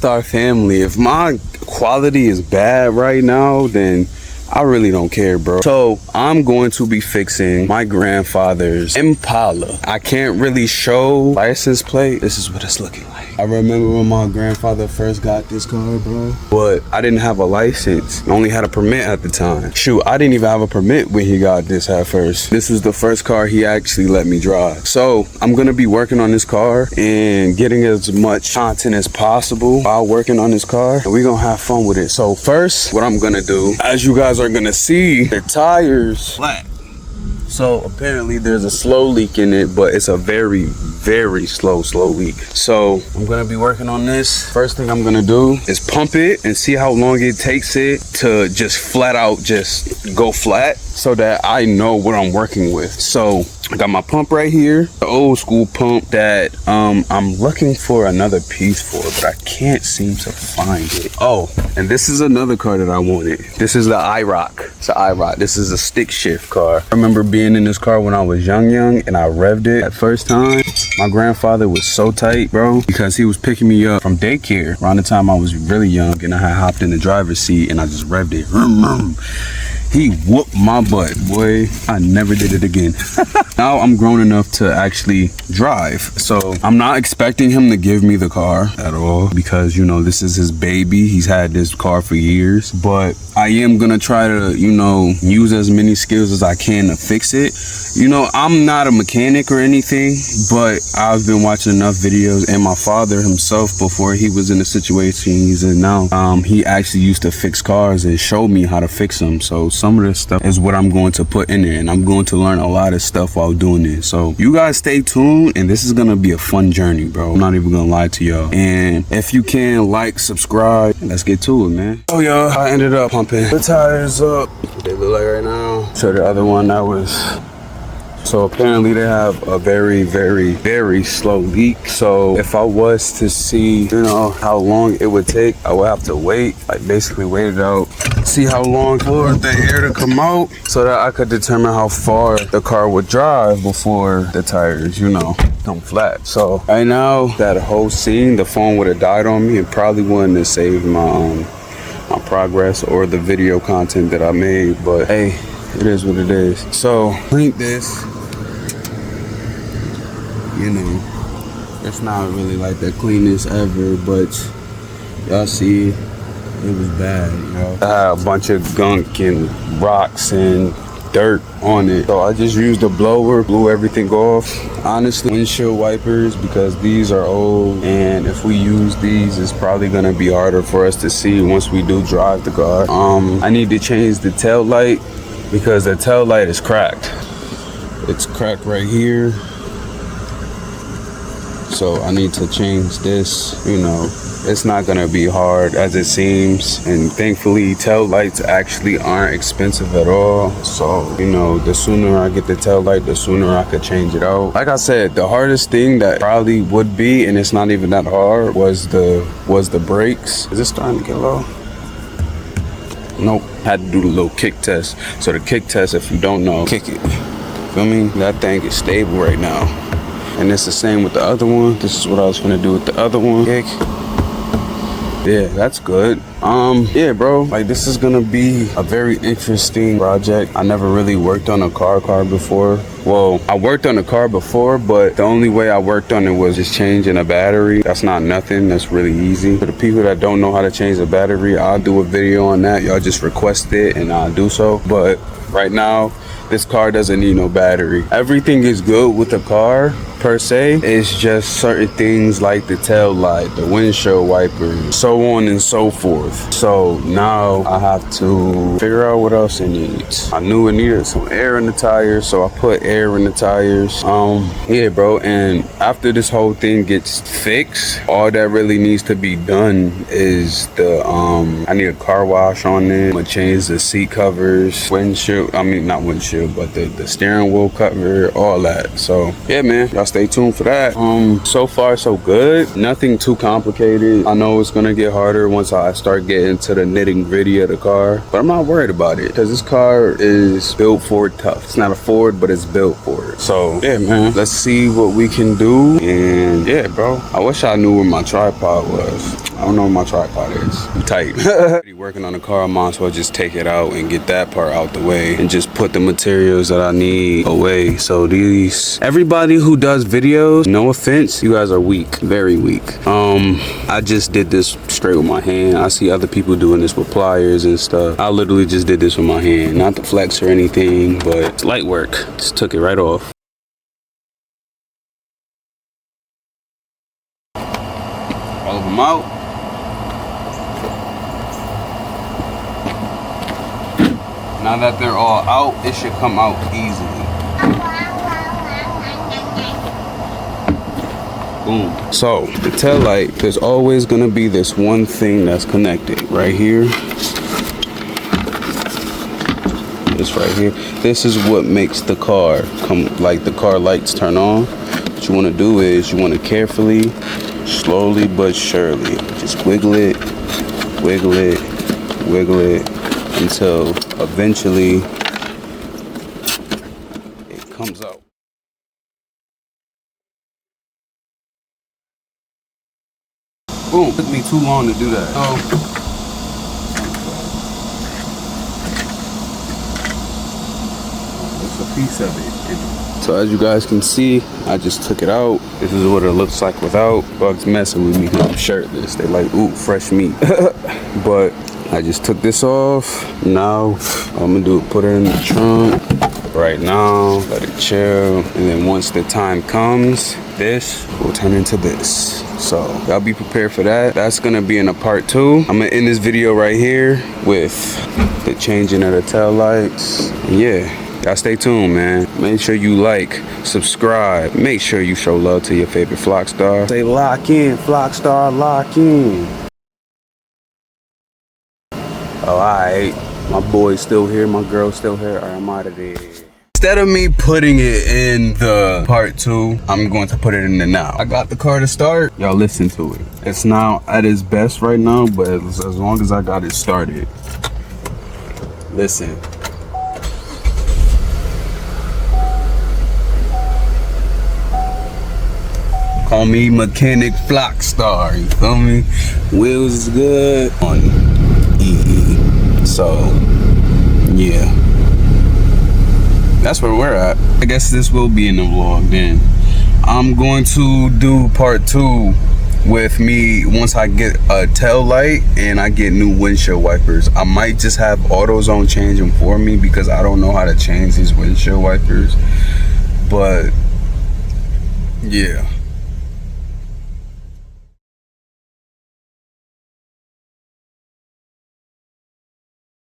Flxxckstar family, if my quality is bad right now, then I really don't care, bro. So I'm going to be fixing my grandfather's Impala. I can't really show license plate. This is what it's looking like. I remember when my grandfather first got this car, bro, but I didn't have a license. I only had a permit at the time. Shoot, I didn't even have a permit when he got this at first. This was the first car he actually let me drive. So I'm gonna be working on this car and getting as much content as possible while working on this car, and we're gonna have fun with it. So first, what I'm gonna do, as you guys are gonna see, the tires flat. So apparently there's a slow leak in it, but it's a very slow leak. So I'm gonna be working on this. First thing I'm gonna do is pump it and see how long it takes it to just flat out just go flat, so that I know what I'm working with. So I got my pump right here, the old school pump that I'm looking for another piece for, but I can't seem to find it. Oh, and this is another car that I wanted. This is the IROC. It's an IROC. This is a stick shift car. I remember being in this car when I was young, and I revved it at first time. My grandfather was so tight, bro, because he was picking me up from daycare around the time I was really young, and I had hopped in the driver's seat and I just revved it. He whooped my butt, boy. I never did it again. Now I'm grown enough to actually drive, so I'm not expecting him to give me the car at all, because, you know, this is his baby. He's had this car for years, but I am gonna try to, you know, use as many skills as I can to fix it. You know, I'm not a mechanic or anything, but I've been watching enough videos, and my father himself, before he was in the situation he's in now, he actually used to fix cars and show me how to fix them. So some of this stuff is what I'm going to put in there, and I'm going to learn a lot of stuff while doing it. So you guys stay tuned, and this is gonna be a fun journey, bro. I'm not even gonna lie to y'all. And if you can, like, subscribe, let's get to it, man. Oh, y'all, I ended up pumping the tires up. What they look like right now. So the other one that was, so apparently they have a very slow leak. So if I was to see, you know, how long it would take, I would have to wait, like basically wait it out, see how long for the air to come out, so that I could determine how far the car would drive before the tires, you know, come flat. So right now, that whole scene, the phone would have died on me and probably wouldn't have saved my progress or the video content that I made. But hey, it is what it is. So clean this. You know, it's not really like the cleanest ever, but y'all see, it was bad, you know. I had a bunch of gunk and rocks and dirt on it. So I just used a blower, blew everything off. Honestly, windshield wipers, because these are old, and if we use these, it's probably gonna be harder for us to see once we do drive the car. I need to change the tail light, because the tail light is cracked. It's cracked right here. So I need to change this. You know, it's not gonna be hard as it seems, and thankfully tail lights actually aren't expensive at all. So, you know, the sooner I get the tail light, the sooner I could change it out. Like I said, the hardest thing that probably would be, and it's not even that hard, was the brakes. Is it starting to get low? Nope. Had to do the little kick test. So the kick test, if you don't know, kick it. Feel me? That thing is stable right now. And it's the same with the other one. This is what I was gonna do with the other one. Kick. Yeah, that's good. Yeah, bro, like, this is gonna be a very interesting project. I never really worked on a car before. Well, I worked on a car before, but the only way I worked on it was just changing a battery. That's not nothing. That's really easy. For the people that don't know how to change a battery, I'll do a video on that. Y'all just request it and I'll do so. But right now, this car doesn't need no battery. Everything is good with the car per se. It's just certain things like the tail light, the windshield wipers, so on and so forth. So now I have to figure out what else it needs. I knew it needed some air in the tires, so I put air in the tires. Yeah, bro, and after this whole thing gets fixed, all that really needs to be done is I need a car wash on it. I'm gonna change the seat covers, windshield, not windshield, but the steering wheel cover, all that. So yeah, man, y'all stay tuned for that. So far so good, nothing too complicated. I know it's gonna get harder once I start start getting to the nitty gritty of the car. But I'm not worried about it because this car is built for it tough. It's not a Ford, but it's built for it. So yeah, man, let's see what we can do. And yeah, bro, I wish I knew where my tripod was. I don't know where my tripod is. I'm tight. Working on the car, I might as well just take it out and get that part out the way and just put the materials that I need away. So everybody who does videos, no offense, you guys are weak, very weak. I just did this straight with my hand. I see other people doing this with pliers and stuff. I literally just did this with my hand, not the flex or anything, but it's light work. Just took it right off. All of them out. Now that they're all out, it should come out easily. Boom. So, the tail light, there's always gonna be this one thing that's connected right here. This right here. This is what makes the car come, like the car lights turn on. What you wanna do is you wanna carefully, slowly but surely, just wiggle it, wiggle it, wiggle it, until eventually it comes out. Boom. It took me too long to do that. It's a piece of it. So as you guys can see, I just took it out. This is what it looks like without. Bugs messing with me. I'm shirtless. They like, ooh, fresh meat. But I just took this off. Now I'm gonna put it in the trunk right now, let it chill, and then once the time comes, this will turn into this. So y'all be prepared for that. That's gonna be in a part 2. I'm gonna end this video right here with the changing of the tail lights. And yeah, y'all stay tuned, man. Make sure you like, subscribe, make sure you show love to your favorite Flxxckstar. Say lock in, Flxxckstar, lock in. Oh, alright. My boy's still here, my girl's still here. Alright, I'm out of there. Instead of me putting it in the part 2, I'm going to put it in the now. I got the car to start. Y'all listen to it. It's not at its best right now, but as long as I got it started. Listen. Call me Mechanic Flxxckstar, you feel me? Wheels is good on EE. So, yeah. That's where we're at. I guess this will be in the vlog then. I'm going to do part 2 with me once I get a tail light and I get new windshield wipers. I might just have AutoZone change them for me because I don't know how to change these windshield wipers. But, yeah.